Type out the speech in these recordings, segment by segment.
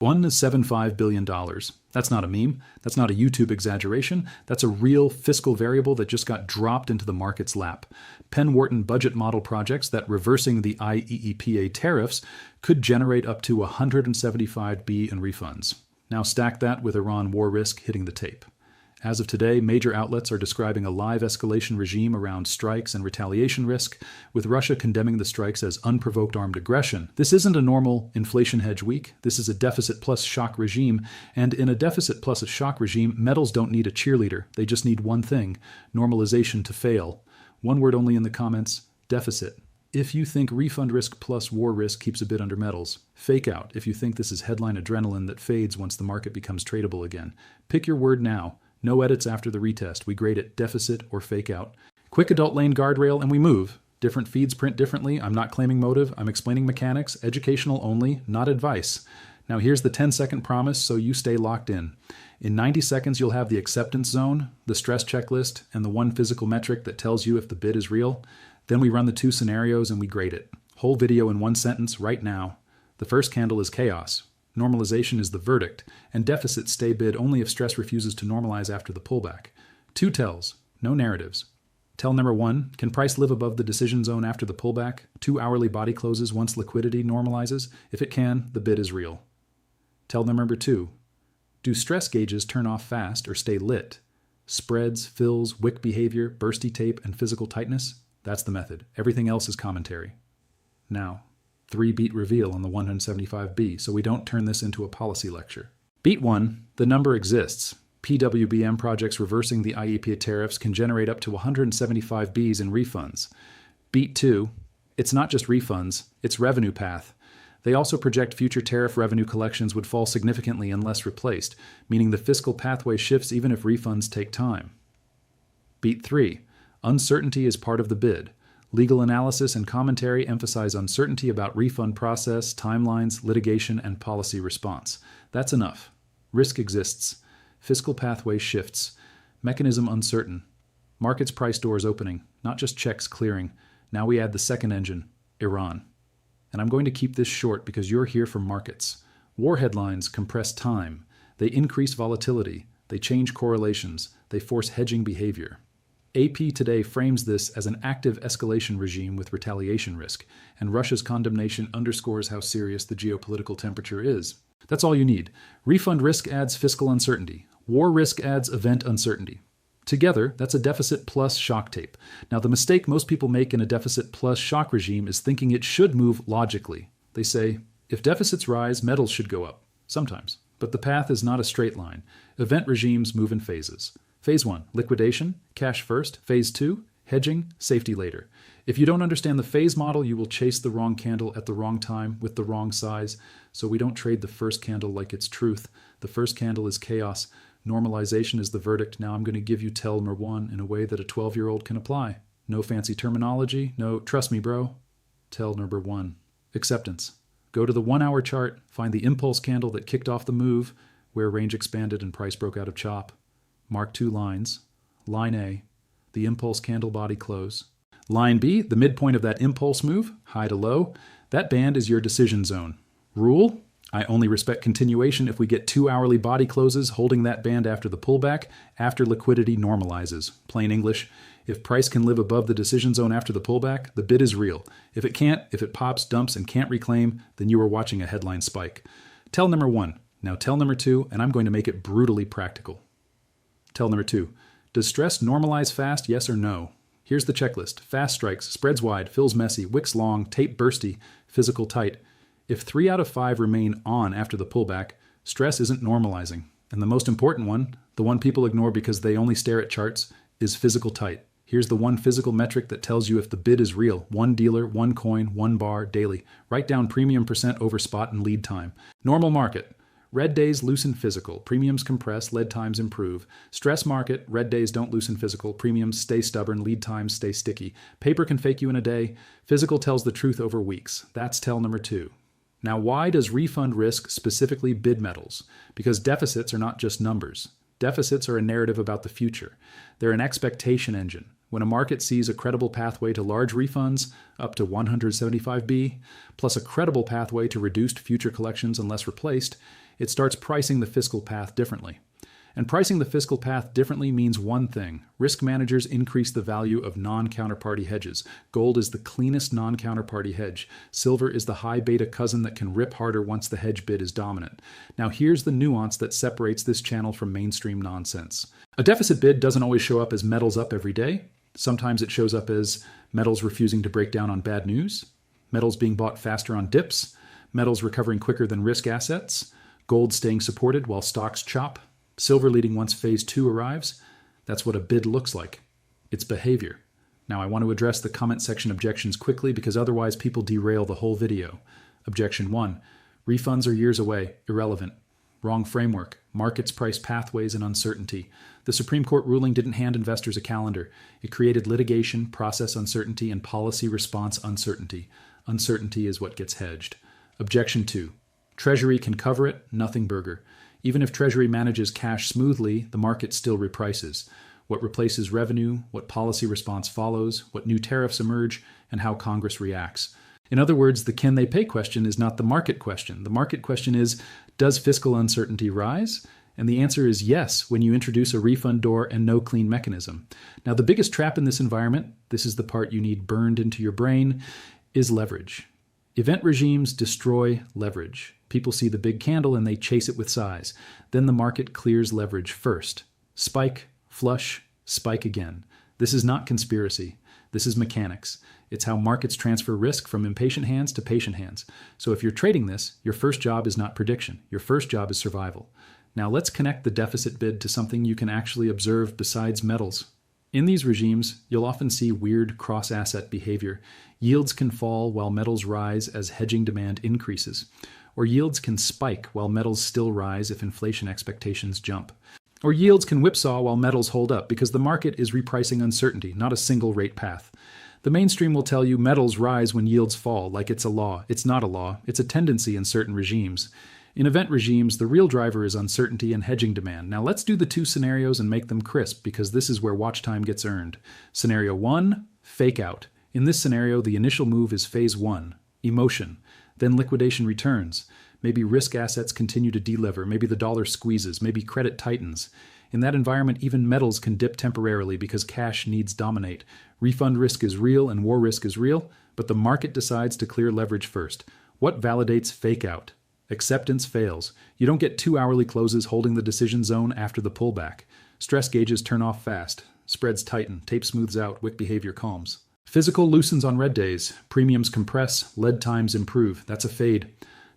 $175 billion. That's not a meme. That's not a YouTube exaggeration. That's a real fiscal variable that just got dropped into the market's lap. Penn-Wharton budget model projects that reversing the IEEPA tariffs could generate up to 175B in refunds. Now stack that with Iran war risk hitting the tape. As of today, major outlets are describing a live escalation regime around strikes and retaliation risk, with Russia condemning the strikes as unprovoked armed aggression. This isn't a normal inflation hedge week. This is a deficit plus shock regime, and in a deficit plus a shock regime, metals don't need a cheerleader. They just need one thing: normalization to fail. One word only in the comments: deficit. If you think refund risk plus war risk keeps a bid under metals, fake out if you think this is headline adrenaline that fades once the market becomes tradable again. Pick your word now. No edits after the retest. We grade it deficit or fake out. Quick adult lane guardrail and we move. Different feeds print differently. I'm not claiming motive. I'm explaining mechanics. Educational only, not advice. Now here's the 10-second promise so you stay locked in. In 90 seconds, you'll have the acceptance zone, the stress checklist, and the one physical metric that tells you if the bid is real. Then we run the two scenarios and we grade it. Whole video in one sentence right now. The first candle is chaos. Normalization is the verdict, and deficits stay bid only if stress refuses to normalize after the pullback. Two tells, no narratives. Tell number one, can price live above the decision zone after the pullback? 2 hourly body closes once liquidity normalizes? If it can, the bid is real. Tell number two, do stress gauges turn off fast or stay lit? Spreads, fills, wick behavior, bursty tape, and physical tightness? That's the method. Everything else is commentary. Now, 3 beat reveal on the 175B, so we don't turn this into a policy lecture. Beat 1, the number exists. PWBM projects reversing the IEEPA tariffs can generate up to 175Bs in refunds. Beat 2, it's not just refunds, it's revenue path. They also project future tariff revenue collections would fall significantly unless replaced, meaning the fiscal pathway shifts even if refunds take time. Beat 3, uncertainty is part of the bid. Legal analysis and commentary emphasize uncertainty about refund process, timelines, litigation, and policy response. That's enough. Risk exists. Fiscal pathway shifts. Mechanism uncertain. Markets price doors opening, not just checks clearing. Now we add the second engine, Iran. And I'm going to keep this short because you're here for markets. War headlines compress time. They increase volatility. They change correlations. They force hedging behavior. AP today frames this as an active escalation regime with retaliation risk, and Russia's condemnation underscores how serious the geopolitical temperature is. That's all you need. Refund risk adds fiscal uncertainty. War risk adds event uncertainty. Together, that's a deficit plus shock tape. Now, the mistake most people make in a deficit plus shock regime is thinking it should move logically. They say, if deficits rise, metals should go up. Sometimes. But the path is not a straight line. Event regimes move in phases. Phase 1, liquidation, cash first. Phase 2, hedging, safety later. If you don't understand the phase model, you will chase the wrong candle at the wrong time with the wrong size. So we don't trade the first candle like it's truth. The first candle is chaos. Normalization is the verdict. Now I'm going to give you tell number 1 in a way that a 12-year-old can apply. No fancy terminology. No, trust me, bro. Tell number 1. Acceptance. Go to the 1-hour chart, find the impulse candle that kicked off the move, where range expanded and price broke out of chop. Mark 2 lines. Line A, the impulse candle body close. Line B, the midpoint of that impulse move, high to low. That band is your decision zone. Rule, I only respect continuation if we get 2 hourly body closes holding that band after the pullback, after liquidity normalizes. Plain English, if price can live above the decision zone after the pullback, the bid is real. If it can't, if it pops, dumps, and can't reclaim, then you are watching a headline spike. Tell number 1. Now tell number 2, and I'm going to make it brutally practical. Tell number 2. Does stress normalize fast, yes or no? Here's the checklist. Fast strikes, spreads wide, fills messy, wicks long, tape bursty, physical tight. If 3 out of 5 remain on after the pullback, stress isn't normalizing. And the most important one, the one people ignore because they only stare at charts, is physical tight. Here's the one physical metric that tells you if the bid is real. 1 dealer, 1 coin, 1 bar, daily. Write down premium percent over spot and lead time. Normal market. Red days loosen physical, premiums compress, lead times improve. Stress market, red days don't loosen physical, premiums stay stubborn, lead times stay sticky. Paper can fake you in a day, physical tells the truth over weeks. That's tell number 2. Now, why does refund risk specifically bid metals? Because deficits are not just numbers. Deficits are a narrative about the future. They're an expectation engine. When a market sees a credible pathway to large refunds, up to 175B, plus a credible pathway to reduced future collections unless replaced, It starts pricing the fiscal path differently. And pricing the fiscal path differently means one thing. Risk managers increase the value of non-counterparty hedges. Gold is the cleanest non-counterparty hedge. Silver is the high beta cousin that can rip harder once the hedge bid is dominant. Now here's the nuance that separates this channel from mainstream nonsense. A deficit bid doesn't always show up as metals up every day. Sometimes it shows up as metals refusing to break down on bad news, metals being bought faster on dips, metals recovering quicker than risk assets, gold staying supported while stocks chop, silver leading once phase 2 arrives. That's what a bid looks like. It's behavior. Now I want to address the comment section objections quickly because otherwise people derail the whole video. Objection 1. Refunds are years away. Irrelevant. Wrong framework. Markets price pathways and uncertainty. The Supreme Court ruling didn't hand investors a calendar. It created litigation, process uncertainty, and policy response uncertainty. Uncertainty is what gets hedged. Objection 2. Treasury can cover it, nothing burger. Even if Treasury manages cash smoothly, the market still reprices. What replaces revenue, what policy response follows, what new tariffs emerge, and how Congress reacts. In other words, the can they pay question is not the market question. The market question is, does fiscal uncertainty rise? And the answer is yes, when you introduce a refund door and no clean mechanism. Now, the biggest trap in this environment, this is the part you need burned into your brain, is leverage. Event regimes destroy leverage. People see the big candle and they chase it with size. Then the market clears leverage first. Spike, flush, spike again. This is not conspiracy. This is mechanics. It's how markets transfer risk from impatient hands to patient hands. So if you're trading this, your first job is not prediction. Your first job is survival. Now let's connect the deficit bid to something you can actually observe besides metals. In these regimes, you'll often see weird cross-asset behavior. Yields can fall while metals rise as hedging demand increases. Or yields can spike while metals still rise if inflation expectations jump. Or yields can whipsaw while metals hold up because the market is repricing uncertainty, not a single rate path. The mainstream will tell you metals rise when yields fall, like it's a law. It's not a law. It's a tendency in certain regimes. In event regimes, the real driver is uncertainty and hedging demand. Now let's do the two scenarios and make them crisp because this is where watch time gets earned. Scenario 1, fake out. In this scenario, the initial move is phase 1, emotion. Then liquidation returns. Maybe risk assets continue to delever. Maybe the dollar squeezes. Maybe credit tightens. In that environment, even metals can dip temporarily because cash needs dominate. Refund risk is real and war risk is real, but the market decides to clear leverage first. What validates fake out? Acceptance fails. You don't get 2 hourly closes holding the decision zone after the pullback. Stress gauges turn off fast. Spreads tighten. Tape smooths out. Wick behavior calms. Physical loosens on red days. Premiums compress. Lead times improve. That's a fade.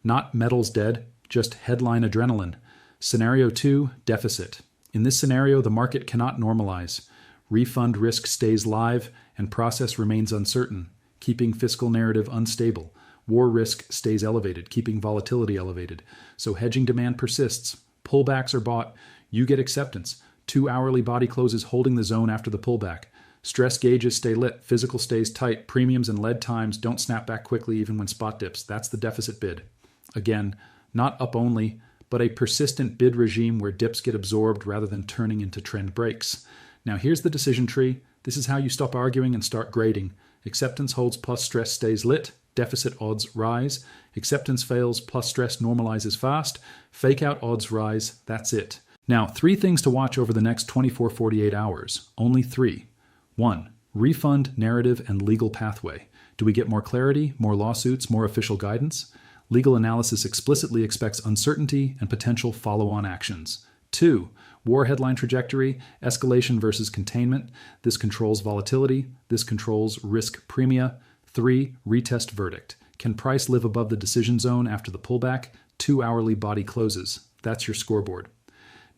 Not metals dead, just headline adrenaline. Scenario 2, deficit. In this scenario, the market cannot normalize. Refund risk stays live and process remains uncertain, keeping fiscal narrative unstable. War risk stays elevated, keeping volatility elevated. So hedging demand persists. Pullbacks are bought. You get acceptance. 2 hourly body closes holding the zone after the pullback. Stress gauges stay lit. Physical stays tight. Premiums and lead times don't snap back quickly even when spot dips. That's the deficit bid. Again, not up only, but a persistent bid regime where dips get absorbed rather than turning into trend breaks. Now here's the decision tree. This is how you stop arguing and start grading. Acceptance holds plus stress stays lit. Deficit odds rise. Acceptance fails plus stress normalizes fast. Fake out odds rise. That's it. Now, 3 things to watch over the next 24-48 hours. Only 3. 1. Refund, narrative, and legal pathway. Do we get more clarity, more lawsuits, more official guidance? Legal analysis explicitly expects uncertainty and potential follow-on actions. 2. War headline trajectory, escalation versus containment. This controls volatility. This controls risk premia. 3. Retest verdict. Can price live above the decision zone after the pullback? 2 hourly body closes. That's your scoreboard.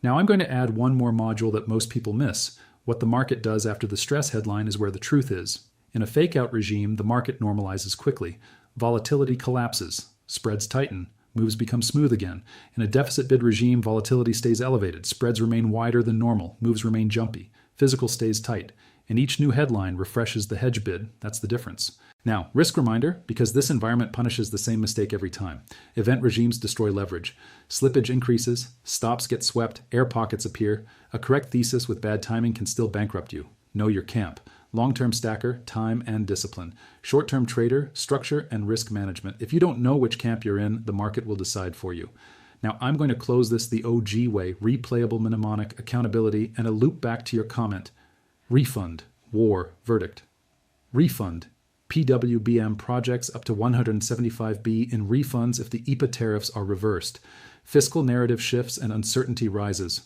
Now I'm going to add one more module that most people miss. What the market does after the stress headline is where the truth is. In a fake-out regime, the market normalizes quickly. Volatility collapses. Spreads tighten. Moves become smooth again. In a deficit bid regime, volatility stays elevated. Spreads remain wider than normal. Moves remain jumpy. Physical stays tight. And each new headline refreshes the hedge bid. That's the difference. Now, risk reminder, because this environment punishes the same mistake every time. Event regimes destroy leverage. Slippage increases. Stops get swept. Air pockets appear. A correct thesis with bad timing can still bankrupt you. Know your camp. Long-term stacker, time and discipline. Short-term trader, structure and risk management. If you don't know which camp you're in, the market will decide for you. Now I'm going to close this the OG way, replayable mnemonic, accountability, and a loop back to your comment. Refund, war, verdict. Refund, PWBM projects up to 175B in refunds if the EPA tariffs are reversed. Fiscal narrative shifts and uncertainty rises.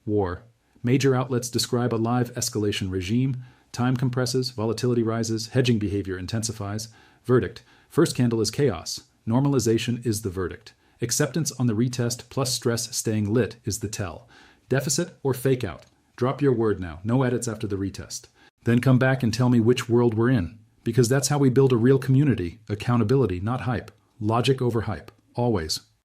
War. Major outlets describe a live escalation regime. Time compresses, volatility rises, hedging behavior intensifies. Verdict. First candle is chaos. Normalization is the verdict. Acceptance on the retest plus stress staying lit is the tell. Deficit or fake out? Drop your word now. No edits after the retest. Then come back and tell me which world we're in. Because that's how we build a real community. Accountability, not hype. Logic over hype. Always.